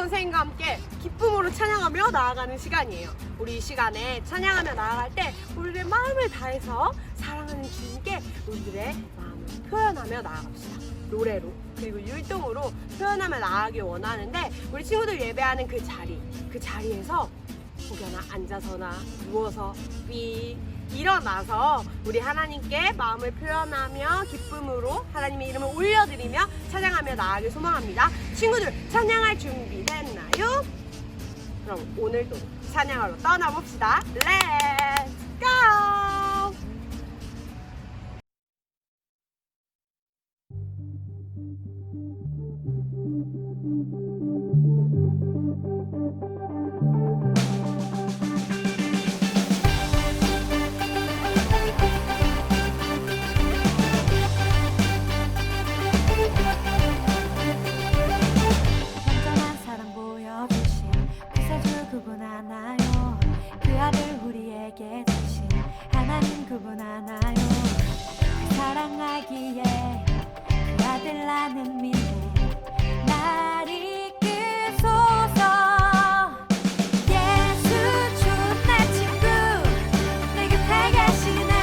선생님과 함께 기쁨으로 찬양하며 나아가는 시간이에요. 우리 이 시간에 찬양하며 나아갈 때 우리의 마음을 다해서 사랑하는 주님께 우리들의 마음을 표현하며 나아갑시다. 노래로 그리고 율동으로 표현하며 나아가길 원하는데, 우리 친구들 예배하는 그 자리에서 혹여나 앉아서나 누워서 일어나서 우리 하나님께 마음을 표현하며 기쁨으로 하나님의 이름을 올려드리며 찬양하며 나아가길 소망합니다. 친구들 찬양할 준비 됐나요? 그럼 오늘도 찬양하러 떠나봅시다. Let's go! 완전한 사랑 보여주신 구세주 그분 하나요. 그 아들 우리에게 주신 하나님 그분 하나요. 그 사랑하기에 그 아들 나는 믿네. 날 이끄소서. 예수 주 내 친구 내 곁에 계시네.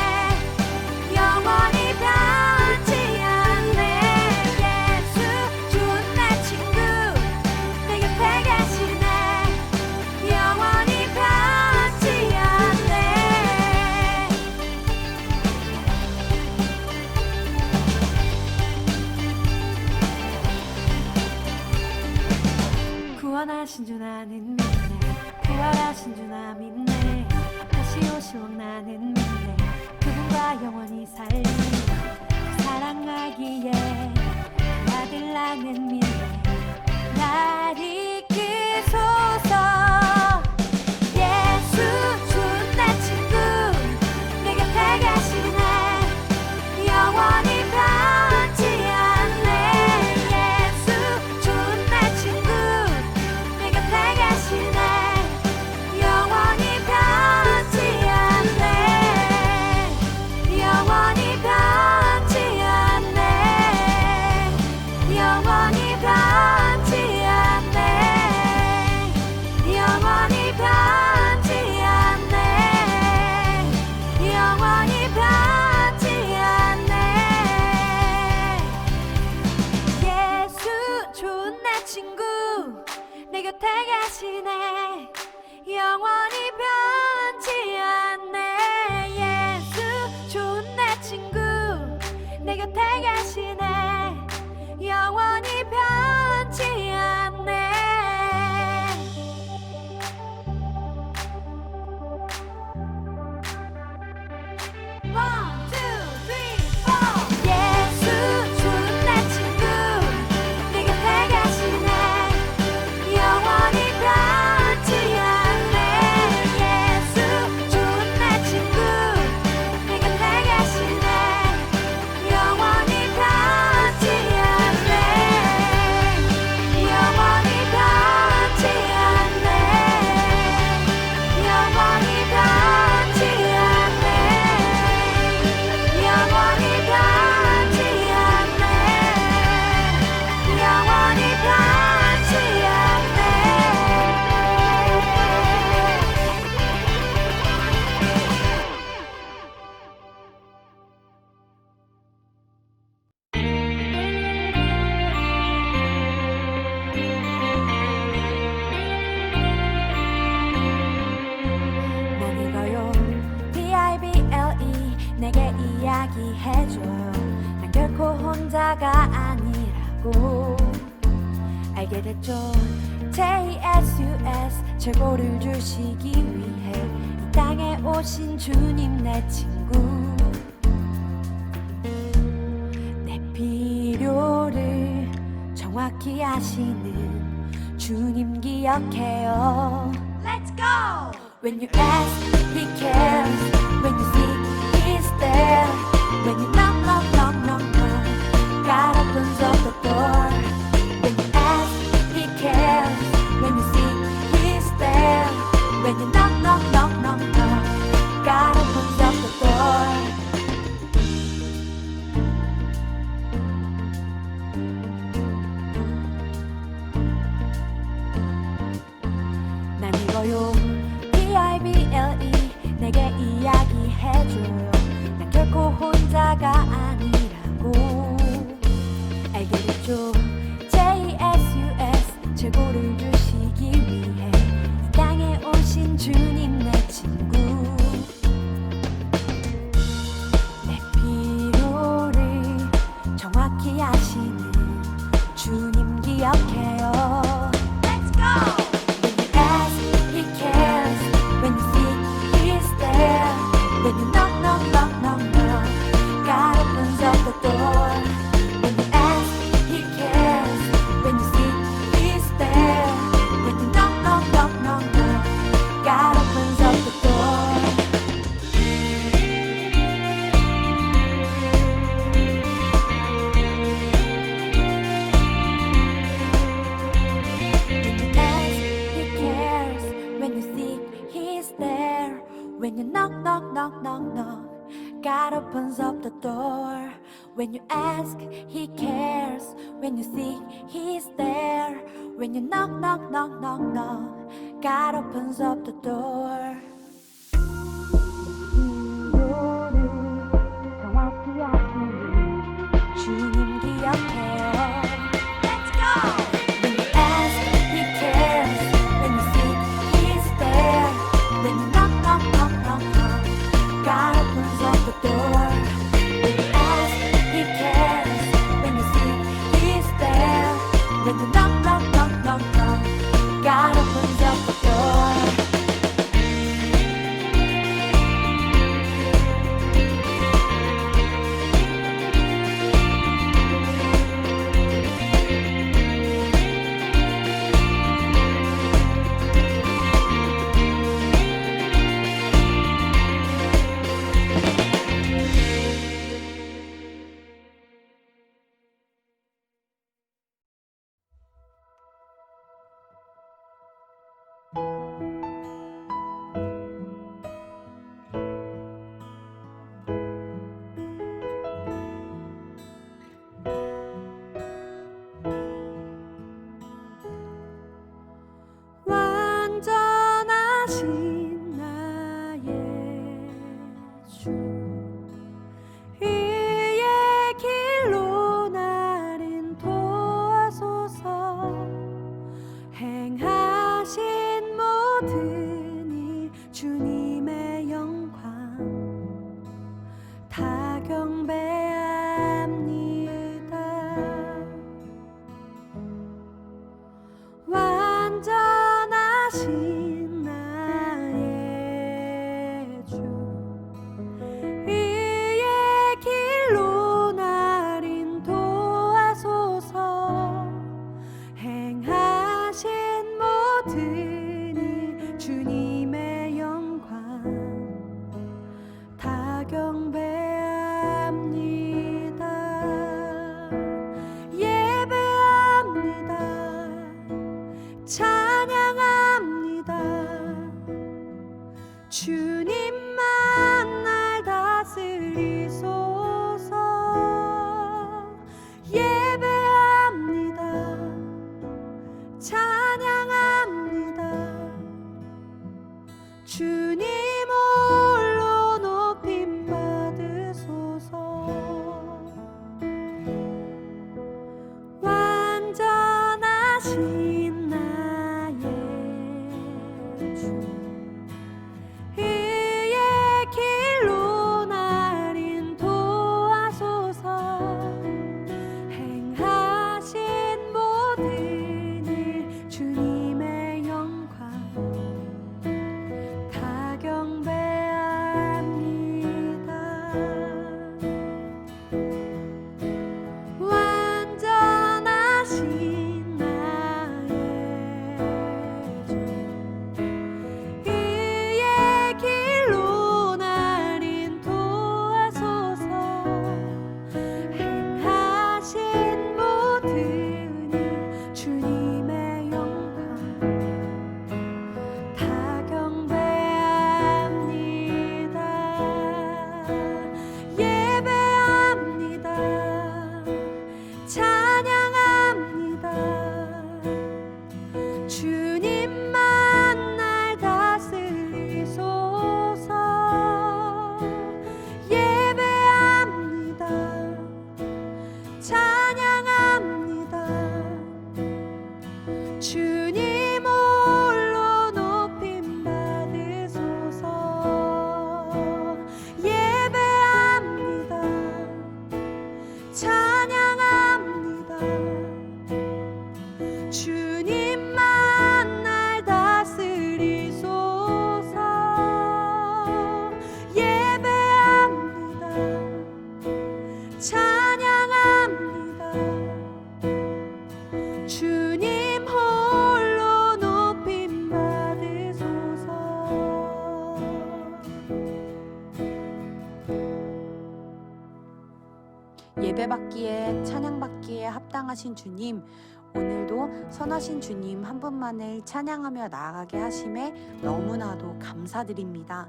영원히 변치 않네. 예수 주 내 친구 내 곁에 계시네. 영원히 변치 않네. 구원하신 주 나는 믿네. 부활하신 주 나 믿네. 다시 오실 왕 나는 믿네. 그분과 영원히 살리네. 사랑하기에 그 아들 나는 믿네. 날 이끄소서. 예수 주 내 친구 내 곁에 계시네. 영원히 변치 않네. 예수 주 내 친구 내 곁에 계시네. 영원히 변치 않네. 영원히 변치 않네. 영원히 변치 않네. 영원히 변치 않네. 영원히 변치 않네. 예수 좋은 내 친구 내 곁에 계시네. 영원히 변치 않네. 예수 좋은 내 친구 내 곁에 계시네. 영원히 변치 않네. One, two, three, four. 예수 좋은 내 친구 내 곁에 계시네. 영원히 변치 않네. 예수 좋은 내 친구 내 곁에 계시네. 영원히 변치 않네. 영원히 변치 않네. 영원히 변치 않네. 영원히 변치 않네. 영원히 변치 난 이거요 BIBLE 내게 이야기해줘요. 난 결코 혼자가 아니라고 알게 됐죠. JSUS 최고를 주시기 위해 이 땅에 오신 주님 내 친구. 내 필요를 정확히 아시는 주님 기억해요. Let's go! When you ask, He cares. When you seek, He's there. When you knock, knock, knock, knock, knock, God opens up the door. When you ask, He cares. When you seek, He's there. When you knock, knock, knock, knock, knock, God opens up the door. 불러요. Bible 내게 이야기해줘요. 난 결코 혼자가 아니라고 알겠죠. JSUS 최고를 주시기 위해 이 땅에 오신 주님 내 친구. 내 필요를 정확히 아시는 주님 기억해요. Let's go! When you ask, He cares. When you seek, He's there. When you knock, knock, knock, knock, knock, God opens up the door. When you ask, He cares. When you seek, He's there. When you knock, knock, knock, knock, knock, God opens up the door. When you knock, knock, knock, knock, knock, God opens up the door. When you ask, He cares. When you seek, He's there. When you knock, knock, knock, knock, knock, God opens up the door. 정확히 아시는 주님 기억해요. Let's go! When you ask, He cares. When you seek, He's there. When you knock, knock, knock, knock, knock, God opens up the door. When you ask, He cares. When you seek, He's there. When you knock, knock, knock, knock, knock, God opens up the door. 완전하신 나의 주, 이의 길로 날 인도하소서. 행하신 모든 일 주님의 영광 다 경배합니다. 완전하신 나의 주, 이의 길로 날 인도하소서. 행하신 모든 일 주님의 영광 다 경배합니다. 예배합니다. 찬양합니다. 주님만 날 다스리소서. 예배합니다. 찬양합니다. 주님 홀로 높임 받으소서. 완전하신 나의 예배받기에 찬양받기에 합당하신 주님, 오늘도 선하신 주님 한 분만을 찬양하며 나아가게 하심에 너무나도 감사드립니다.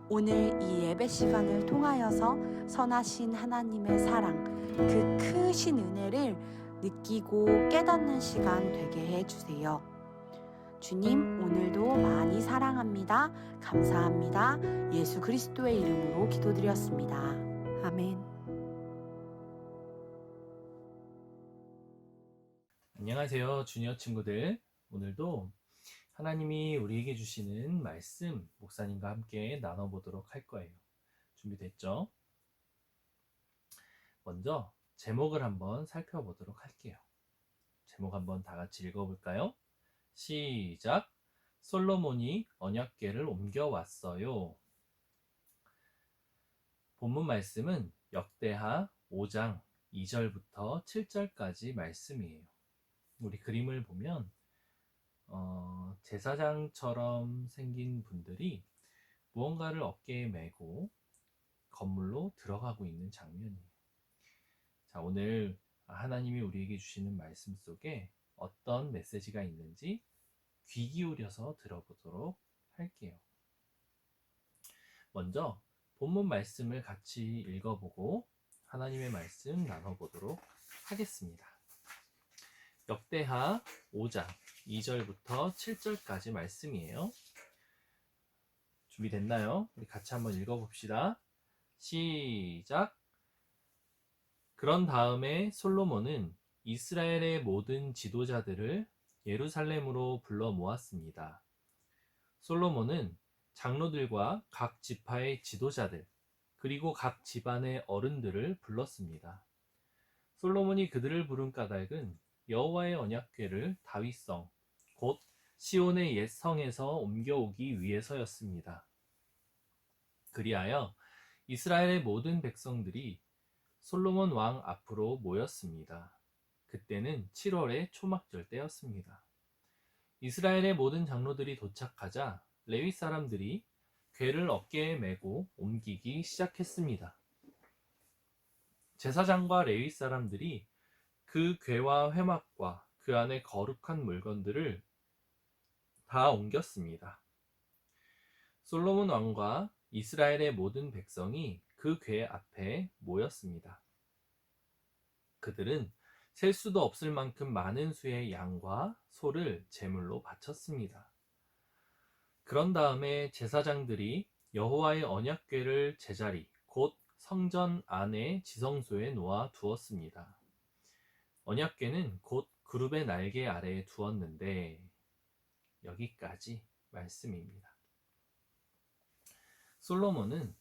오늘 이 예배 시간을 통하여서 선하신 하나님의 사랑, 그 크신 은혜를 느끼고 깨닫는 시간 되게 해주세요. 주님, 오늘도 많이 사랑합니다. 감사합니다. 예수 그리스도의 이름으로 기도드렸습니다. 아멘. 안녕하세요, 주니어 친구들. 오늘도 하나님이 우리에게 주시는 말씀 목사님과 함께 나눠보도록 할 거예요. 준비됐죠? 먼저 제목을 한번 살펴보도록 할게요. 제목 한번 다 같이 읽어볼까요? 시작! 솔로몬이 언약궤를 옮겨왔어요. 본문 말씀은 역대하 5장 2절부터 7절까지 말씀이에요. 우리 그림을 보면 제사장처럼 생긴 분들이 무언가를 어깨에 메고 건물로 들어가고 있는 장면이에요. 자, 오늘 하나님이 우리에게 주시는 말씀 속에 어떤 메시지가 있는지 귀 기울여서 들어보도록 할게요. 먼저 본문 말씀을 같이 읽어보고 하나님의 말씀 나눠보도록 하겠습니다. 역대하 5장 2절부터 7절까지 말씀이에요. 준비됐나요? 우리 같이 한번 읽어봅시다. 시작! 그런 다음에 솔로몬은 이스라엘의 모든 지도자들을 예루살렘으로 불러 모았습니다. 솔로몬은 장로들과 각 지파의 지도자들, 그리고 각 집안의 어른들을 불렀습니다. 솔로몬이 그들을 부른 까닭은 여호와의 언약궤를 다윗성, 곧 시온의 옛 성에서 옮겨오기 위해서였습니다. 그리하여 이스라엘의 모든 백성들이 솔로몬 왕 앞으로 모였습니다. 그때는 7월의 초막절 때였습니다. 이스라엘의 모든 장로들이 도착하자 레위 사람들이 궤를 어깨에 메고 옮기기 시작했습니다. 제사장과 레위 사람들이 그 궤와 회막과 그 안에 거룩한 물건들을 다 옮겼습니다. 솔로몬 왕과 이스라엘의 모든 백성이 그 궤 앞에 모였습니다. 그들은 셀 수도 없을 만큼 많은 수의 양과 소를 제물로 바쳤습니다. 그런 다음에 제사장들이 여호와의 언약궤를 제자리, 곧 성전 안의 지성소에 놓아 두었습니다. 언약궤는 곧 그룹의 날개 아래에 두었는데 여기까지 말씀입니다. 솔로몬은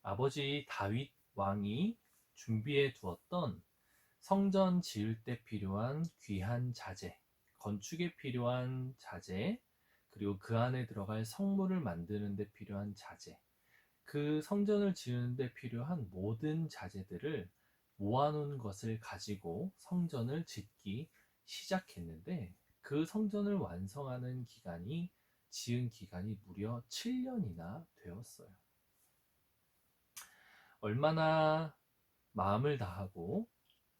아버지 다윗 왕이 준비해 두었던 성전 지을 때 필요한 귀한 자재, 건축에 필요한 자재, 그리고 그 안에 들어갈 성물을 만드는 데 필요한 자재, 그 성전을 지으는 데 필요한 모든 자재들을 모아놓은 것을 가지고 성전을 짓기 시작했는데 그 성전을 완성하는 기간이 지은 기간이 무려 7년이나 되었어요. 얼마나 마음을 다하고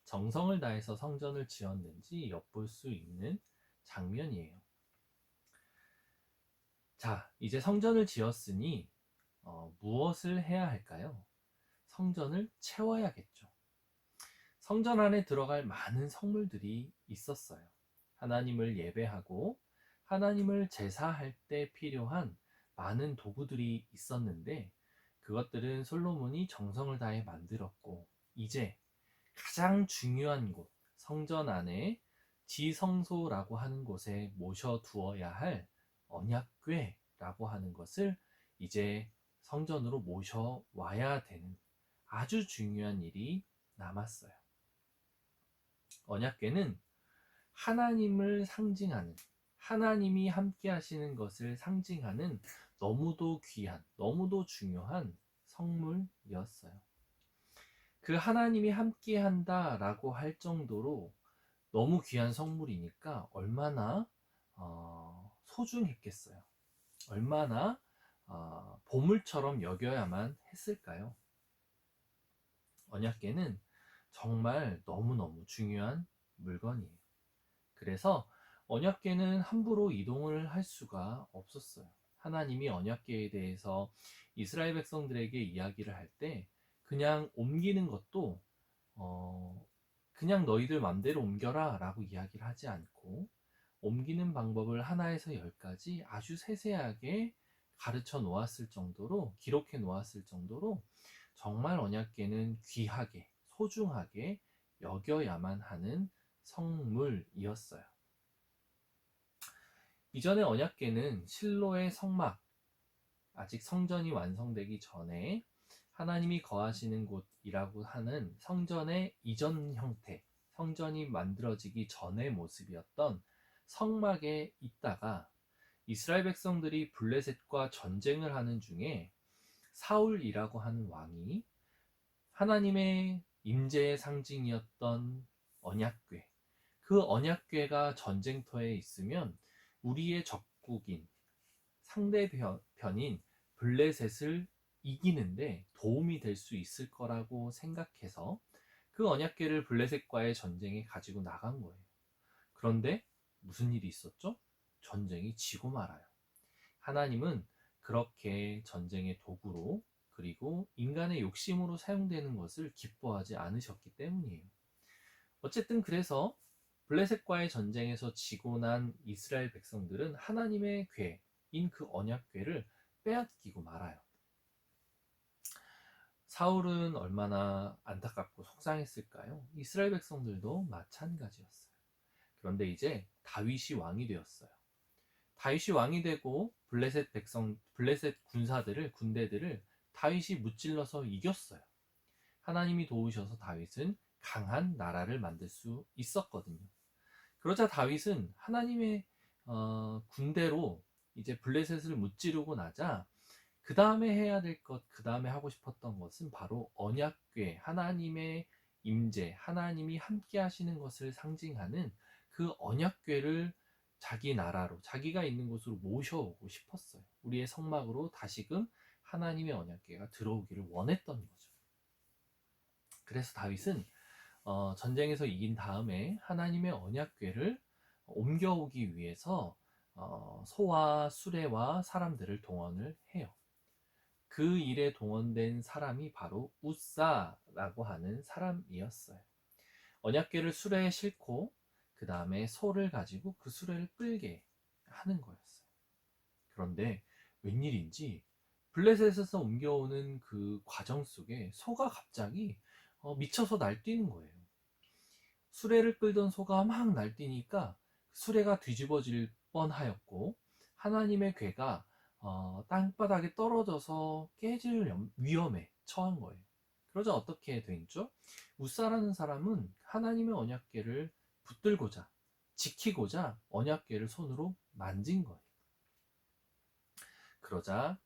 정성을 다해서 성전을 지었는지 엿볼 수 있는 장면이에요. 자, 이제 성전을 지었으니 무엇을 해야 할까요? 성전을 채워야겠죠. 성전 안에 들어갈 많은 성물들이 있었어요. 하나님을 예배하고 하나님을 제사할 때 필요한 많은 도구들이 있었는데 그것들은 솔로몬이 정성을 다해 만들었고 이제 가장 중요한 곳, 성전 안에 지성소라고 하는 곳에 모셔두어야 할 언약궤라고 하는 것을 이제 성전으로 모셔와야 되는 아주 중요한 일이 남았어요. 언약궤는 하나님을 상징하는, 하나님이 함께 하시는 것을 상징하는 너무도 귀한, 너무도 중요한 성물이었어요. 그 하나님이 함께 한다라고 할 정도로 너무 귀한 성물이니까 얼마나 소중했겠어요. 얼마나 보물처럼 여겨야만 했을까요? 언약궤는 정말 너무너무 중요한 물건이에요. 그래서 언약궤는 함부로 이동을 할 수가 없었어요. 하나님이 언약궤에 대해서 이스라엘 백성들에게 이야기를 할 때 그냥 옮기는 것도 그냥 너희들 맘대로 옮겨라 라고 이야기를 하지 않고 옮기는 방법을 하나에서 10까지 아주 세세하게 가르쳐 놓았을 정도로, 기록해 놓았을 정도로 정말 언약궤는 귀하게, 소중하게 여겨야만 하는 성물이었어요. 이전의 언약궤는 실로의 성막, 아직 성전이 완성되기 전에 하나님이 거하시는 곳이라고 하는 성전의 이전 형태, 성전이 만들어지기 전의 모습이었던 성막에 있다가 이스라엘 백성들이 블레셋과 전쟁을 하는 중에 사울이라고 하는 왕이 하나님의 임재의 상징이었던 언약궤, 그 언약궤가 전쟁터에 있으면 우리의 적국인 상대편인 블레셋을 이기는데 도움이 될 수 있을 거라고 생각해서 그 언약궤를 블레셋과의 전쟁에 가지고 나간 거예요. 그런데 무슨 일이 있었죠? 전쟁이 지고 말아요. 하나님은 그렇게 전쟁의 도구로, 그리고 인간의 욕심으로 사용되는 것을 기뻐하지 않으셨기 때문이에요. 어쨌든 그래서 블레셋과의 전쟁에서 지고 난 이스라엘 백성들은 하나님의 궤인 그 언약궤를 빼앗기고 말아요. 사울은 얼마나 안타깝고 속상했을까요? 이스라엘 백성들도 마찬가지였어요. 그런데 이제 다윗이 왕이 되었어요. 다윗이 왕이 되고 블레셋 군대들을 다윗이 무찔러서 이겼어요. 하나님이 도우셔서 다윗은 강한 나라를 만들 수 있었거든요. 그러자 다윗은 하나님의 군대로 이제 블레셋을 무찌르고 나자 그 다음에 해야 될 것, 그 다음에 하고 싶었던 것은 바로 언약궤, 하나님의 임재, 하나님이 함께 하시는 것을 상징하는 그 언약궤를 자기 나라로, 자기가 있는 곳으로 모셔오고 싶었어요. 우리의 성막으로 다시금 하나님의 언약궤가 들어오기를 원했던 거죠. 그래서 다윗은 전쟁에서 이긴 다음에 하나님의 언약궤를 옮겨오기 위해서 소와 수레와 사람들을 동원을 해요. 그 일에 동원된 사람이 바로 우사라고 하는 사람이었어요. 언약궤를 수레에 싣고 그 다음에 소를 가지고 그 수레를 끌게 하는 거였어요. 그런데 웬일인지 블레셋에서 옮겨오는 그 과정 속에 소가 갑자기 미쳐서 날뛰는 거예요. 수레를 끌던 소가 막 날뛰니까 수레가 뒤집어질 뻔하였고 하나님의 궤가 땅바닥에 떨어져서 깨질 위험에 처한 거예요. 그러자 어떻게 됐죠? 우사라는 사람은 하나님의 언약궤를 붙들고자, 지키고자 언약궤를 손으로 만진 거예요. 그러자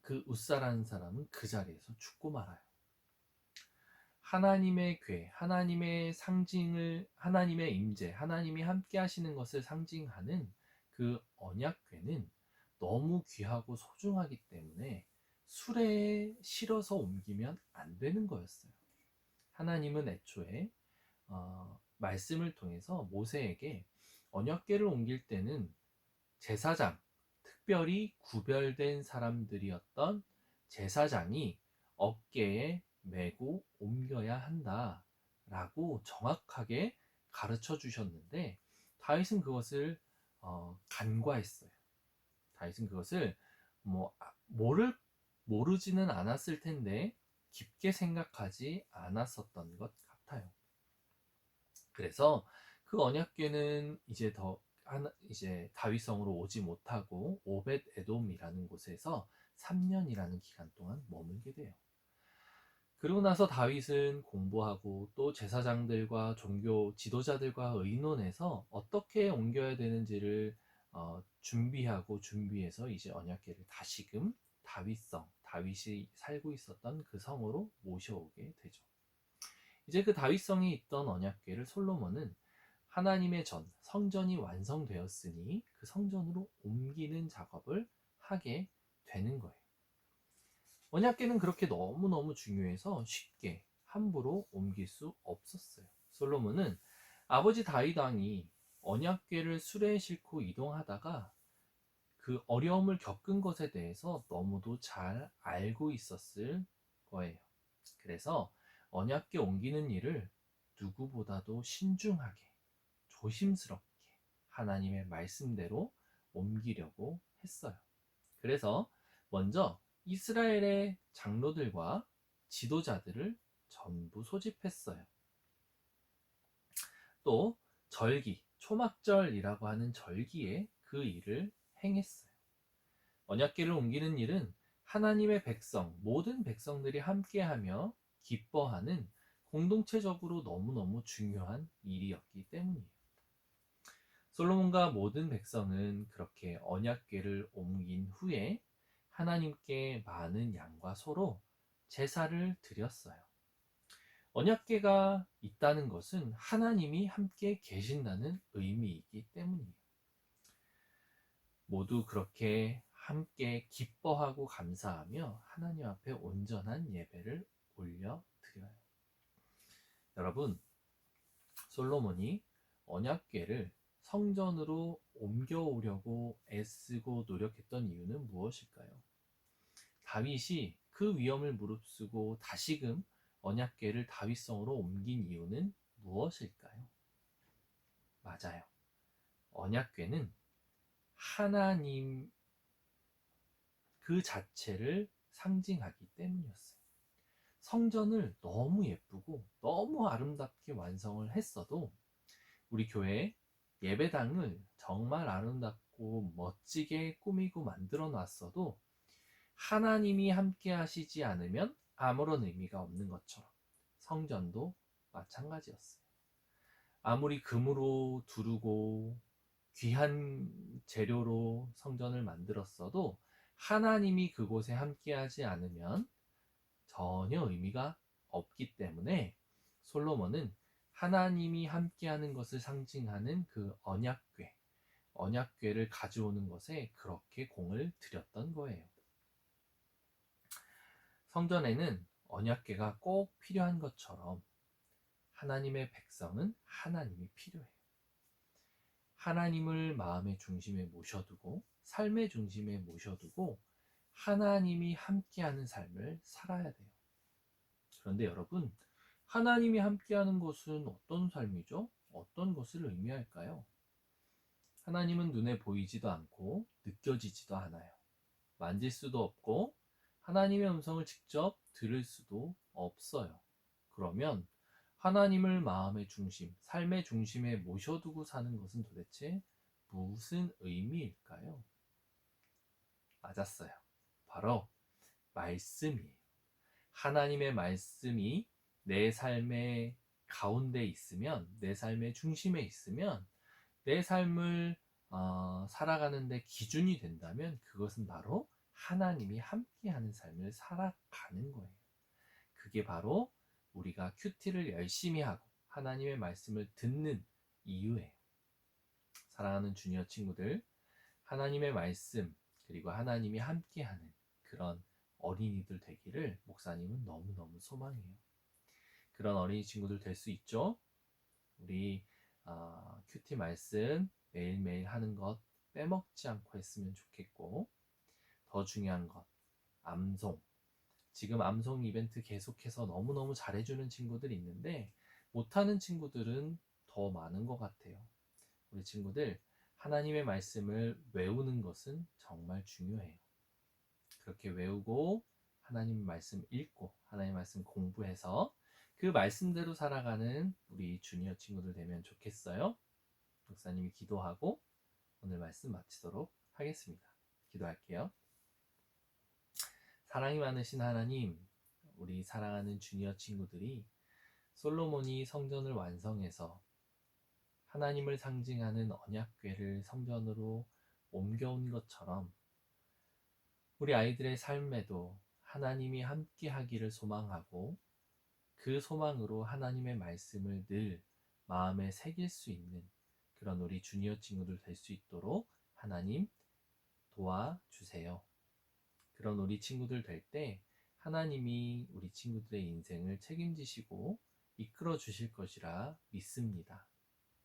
그 우사라는 사람은 그 자리에서 죽고 말아요. 하나님의 궤, 하나님의 상징을, 하나님의 임재, 하나님이 함께 하시는 것을 상징하는 그 언약궤는 너무 귀하고 소중하기 때문에 수레에 실어서 옮기면 안 되는 거였어요. 하나님은 애초에 말씀을 통해서 모세에게 언약궤를 옮길 때는 제사장, 특별히 구별된 사람들이었던 제사장이 어깨에 메고 옮겨야 한다라고 정확하게 가르쳐 주셨는데 다윗은 그것을 간과했어요. 다윗은 그것을 모르지는 않았을 텐데 깊게 생각하지 않았었던 것 같아요. 그래서 그 언약궤는 이제 다윗성으로 오지 못하고 오벳 에돔이라는 곳에서 3년이라는 기간 동안 머물게 돼요. 그러고 나서 다윗은 공부하고 또 제사장들과 종교 지도자들과 의논해서 어떻게 옮겨야 되는지를 준비해서 이제 언약궤를 다시금 다윗이 살고 있었던 그 성으로 모셔오게 되죠. 이제 그 다윗성에 있던 언약궤를 솔로몬은 하나님의 성전이 완성되었으니 그 성전으로 옮기는 작업을 하게 되는 거예요. 언약궤는 그렇게 너무너무 중요해서 쉽게 함부로 옮길 수 없었어요. 솔로몬은 아버지 다윗 왕이 언약궤를 수레에 싣고 이동하다가 그 어려움을 겪은 것에 대해서 너무도 잘 알고 있었을 거예요. 그래서 언약궤 옮기는 일을 누구보다도 신중하게, 조심스럽게 하나님의 말씀대로 옮기려고 했어요. 그래서 먼저 이스라엘의 장로들과 지도자들을 전부 소집했어요. 또 절기, 초막절이라고 하는 절기에 그 일을 행했어요. 언약궤를 옮기는 일은 하나님의 백성, 모든 백성들이 함께하며 기뻐하는 공동체적으로 너무너무 중요한 일이었기 때문이에요. 솔로몬과 모든 백성은 그렇게 언약궤를 옮긴 후에 하나님께 많은 양과 소로 제사를 드렸어요. 언약궤가 있다는 것은 하나님이 함께 계신다는 의미이기 때문이에요. 모두 그렇게 함께 기뻐하고 감사하며 하나님 앞에 온전한 예배를 올려드려요. 여러분, 솔로몬이 언약궤를 성전으로 옮겨오려고 애쓰고 노력했던 이유는 무엇일까요? 다윗이 그 위험을 무릅쓰고 다시금 언약궤를 다윗성으로 옮긴 이유는 무엇일까요? 맞아요. 언약궤는 하나님 그 자체를 상징하기 때문이었어요. 성전을 너무 예쁘고 너무 아름답게 완성을 했어도 우리 교회 예배당을 정말 아름답고 멋지게 꾸미고 만들어 놨어도 하나님이 함께 하시지 않으면 아무런 의미가 없는 것처럼 성전도 마찬가지였어요. 아무리 금으로 두르고 귀한 재료로 성전을 만들었어도 하나님이 그곳에 함께하지 않으면 전혀 의미가 없기 때문에 솔로몬은 하나님이 함께하는 것을 상징하는 그 언약궤를 가져오는 것에 그렇게 공을 들였던 거예요. 성전에는 언약궤가 꼭 필요한 것처럼 하나님의 백성은 하나님이 필요해요. 하나님을 마음의 중심에 모셔두고 삶의 중심에 모셔두고 하나님이 함께하는 삶을 살아야 돼요. 그런데 여러분, 하나님이 함께하는 것은 어떤 삶이죠? 어떤 것을 의미할까요? 하나님은 눈에 보이지도 않고 느껴지지도 않아요. 만질 수도 없고 하나님의 음성을 직접 들을 수도 없어요. 그러면 하나님을 마음의 중심, 삶의 중심에 모셔두고 사는 것은 도대체 무슨 의미일까요? 맞았어요. 바로 말씀이에요. 하나님의 말씀이 내 삶의 가운데 있으면, 내 삶의 중심에 있으면, 내 삶을 살아가는 데 기준이 된다면 그것은 바로 하나님이 함께하는 삶을 살아가는 거예요. 그게 바로 우리가 큐티를 열심히 하고 하나님의 말씀을 듣는 이유예요. 사랑하는 주니어 친구들, 하나님의 말씀 그리고 하나님이 함께하는 그런 어린이들 되기를 목사님은 너무너무 소망해요. 그런 어린이 친구들 될 수 있죠? 우리 큐티 말씀 매일매일 하는 것 빼먹지 않고 했으면 좋겠고, 더 중요한 것, 암송. 지금 암송 이벤트 계속해서 너무너무 잘해주는 친구들이 있는데 못하는 친구들은 더 많은 것 같아요. 우리 친구들 하나님의 말씀을 외우는 것은 정말 중요해요. 그렇게 외우고 하나님 말씀 읽고 하나님 말씀 공부해서 그 말씀대로 살아가는 우리 주니어 친구들 되면 좋겠어요. 목사님이 기도하고 오늘 말씀 마치도록 하겠습니다. 기도할게요. 사랑이 많으신 하나님, 우리 사랑하는 주니어 친구들이 솔로몬이 성전을 완성해서 하나님을 상징하는 언약궤를 성전으로 옮겨온 것처럼 우리 아이들의 삶에도 하나님이 함께 하기를 소망하고 그 소망으로 하나님의 말씀을 늘 마음에 새길 수 있는 그런 우리 주니어 친구들 될 수 있도록 하나님 도와주세요. 그런 우리 친구들 될 때 하나님이 우리 친구들의 인생을 책임지시고 이끌어 주실 것이라 믿습니다.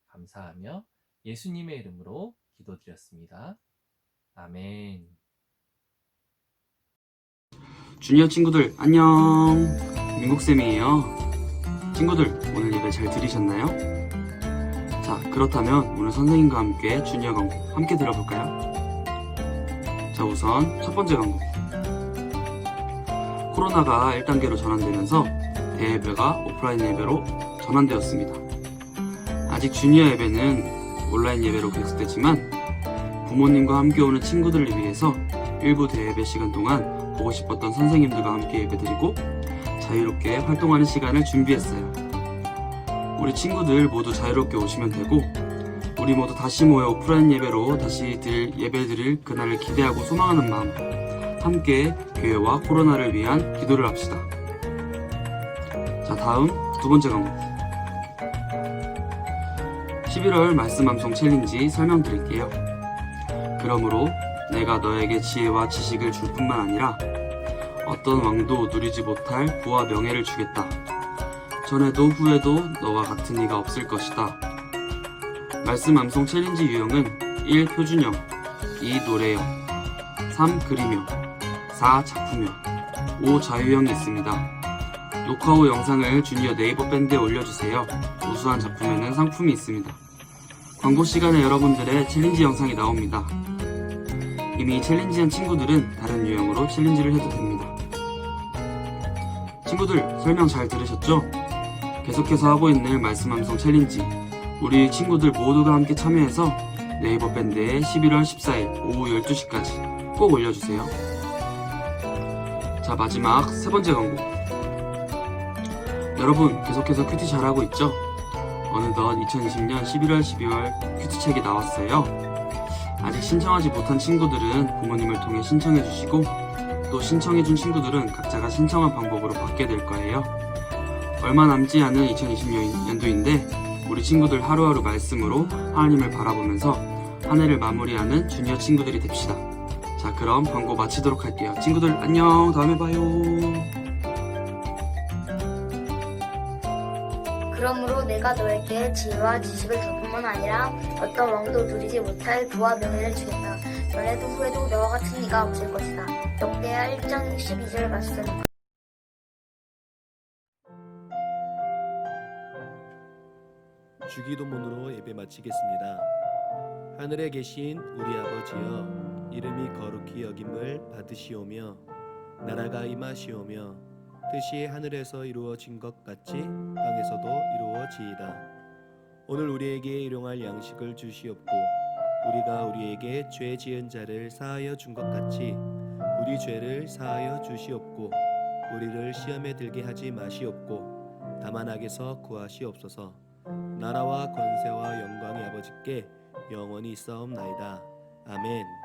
감사하며 예수님의 이름으로 기도드렸습니다. 아멘. 주니어 친구들 안녕, 민국쌤이에요. 친구들 오늘 예배 잘 들으셨나요? 자, 그렇다면 오늘 선생님과 함께 주니어 강국 함께 들어볼까요? 자, 우선 첫 번째 강국. 코로나가 1단계로 전환되면서 대예배가 오프라인 예배로 전환되었습니다. 아직 주니어 예배는 온라인 예배로 계속되지만 부모님과 함께 오는 친구들을 위해서 일부 대예배 시간 동안 보고 싶었던 선생님들과 함께 예배드리고 자유롭게 활동하는 시간을 준비했어요. 우리 친구들 모두 자유롭게 오시면 되고 우리 모두 다시 모여 오프라인 예배로 다시 예배드릴 그날을 기대하고 소망하는 마음으로 함께 교회와 코로나를 위한 기도를 합시다. 자, 다음 두 번째 과목 11월 말씀 암송 챌린지 설명드릴게요. 그러므로 내가 너에게 지혜와 지식을 줄 뿐만 아니라 어떤 왕도 누리지 못할 부와 명예를 주겠다. 전에도 후에도 너와 같은 이가 없을 것이다. 말씀 암송 챌린지 유형은 1. 표준형, 2. 노래형, 3. 그림형, 4. 작품형, 5. 자유형이 있습니다. 녹화 후 영상을 주니어 네이버 밴드에 올려주세요. 우수한 작품에는 상품이 있습니다. 광고 시간에 여러분들의 챌린지 영상이 나옵니다. 이미 챌린지한 친구들은 다른 유형으로 챌린지를 해도 됩니다. 친구들 설명 잘 들으셨죠? 계속해서 하고 있는 말씀 암송 챌린지 우리 친구들 모두가 함께 참여해서 네이버 밴드에 11월 14일 오후 12시까지 꼭 올려주세요. 자, 마지막 세 번째 광고. 여러분 계속해서 큐티 잘하고 있죠? 어느덧 2020년 11월 12월 큐티책이 나왔어요. 아직 신청하지 못한 친구들은 부모님을 통해 신청해 주시고 또 신청해 준 친구들은 각자가 신청한 방법으로 받게 될 거예요. 얼마 남지 않은 2020년도인데 우리 친구들 하루하루 말씀으로 하나님을 바라보면서 한 해를 마무리하는 주니어 친구들이 됩시다. 자, 그럼 광고 마치도록 할게요. 친구들 안녕, 다음에 봐요. 그러므로 내가 너에게 지혜와 지식을 줄 뿐만 아니라 어떤 왕도 누리지 못할 부와 명예를 주겠다. 전에도 후에도 너와 같은 이가 없을 것이다. 역대하 1장 12절 말씀. 주기도문으로 예배 마치겠습니다. 하늘에 계신 우리 아버지여, 이름이 거룩히 여김을 받으시오며 나라가 임하시오며 뜻이 하늘에서 이루어진 것 같이 땅에서도 이루어지이다. 오늘 우리에게 일용할 양식을 주시옵고 우리가 우리에게 죄 지은 자를 사하여 준 것 같이 우리 죄를 사하여 주시옵고 우리를 시험에 들게 하지 마시옵고 다만 악에서 구하시옵소서. 나라와 권세와 영광이 아버지께 영원히 있사옵나이다. 아멘.